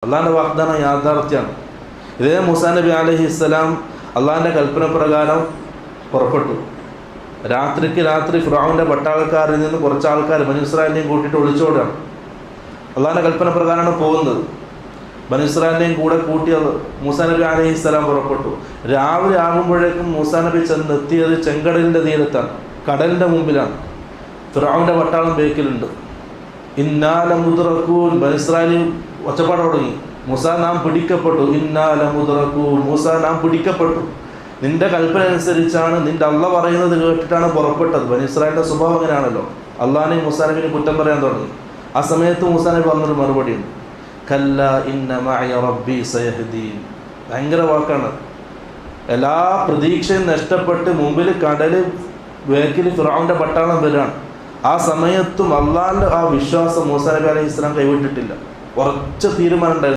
അള്ളാഹിൻ്റെ വാഗ്ദാനം യാഥാർത്ഥ്യമാണ്. ഇതേ മൂസാ നബി അലൈഹിസ്സലാം അള്ളാഹിൻ്റെ കൽപ്പന പ്രകാരം പുറപ്പെട്ടു. രാത്രിക്ക് രാത്രി ഫിർഔന്റെ പട്ടാളക്കാരിൽ നിന്ന് കുറച്ച് ആൾക്കാർ ബനൂ ഇസ്രായേലിനെയും കൂട്ടിയിട്ട് ഒളിച്ചോടുകയാണ്. അള്ളാഹിൻ്റെ കൽപ്പന പ്രകാരമാണ് പോകുന്നത്. ബനൂ ഇസ്രായേലിനെയും കൂടെ കൂട്ടി മൂസാ നബി അലൈഹിസ്സലാം പുറപ്പെട്ടു. രാവിലെ ആകുമ്പോഴേക്കും മൂസാ നബി ചെന്നെത്തിയത് ചെങ്കടലിൻ്റെ തീരത്താണ്, കടലിൻ്റെ മുമ്പിലാണ്. ഫിർഔന്റെ പട്ടാളം ബേക്കിലുണ്ട്. ഇന്നാ ലമുദ്റകൂൻ, ബനൂ ഇസ്രായേൽ ഒച്ചപ്പാട് തുടങ്ങി. മൂസ നാം പിടിക്കപ്പെട്ടു. ഇന്നാ ലമുദ്റകൂൻ, മൂസ നാം പിടിക്കപ്പെട്ടു. നിന്റെ കൽപ്പന അനുസരിച്ചാണ്, നിന്റെ അള്ള പറയുന്നത് കേട്ടിട്ടാണ് പുറപ്പെട്ടത്. ബനൂ ഇസ്രായേലിൻ്റെ സ്വഭാവം അങ്ങനെയാണല്ലോ. അള്ളാഹിനെയും മൂസാ നബിനെ കുറ്റം പറയാൻ തുടങ്ങി. ആ സമയത്ത് മൂസാ നബി പറഞ്ഞൊരു മറുപടിയുണ്ട്, കല്ല ഇന്ന മഅയ റബ്ബി സയഹ്ദീൻ. ഭയങ്കര വാക്കാണ്. എല്ലാ പ്രതീക്ഷയും നഷ്ടപ്പെട്ട് മുമ്പിൽ കടല്, വേക്കിൽ ഫിർഔന്റെ പട്ടാളം വരികയാണ്. ആ സമയത്തും അള്ളാഹിൻ്റെ ആ വിശ്വാസം മൂസാ നബി അലൈഹി ഇസ്ലാം കൈവിട്ടിട്ടില്ല. ഉറച്ച തീരുമാനം ഉണ്ടായിരുന്നു.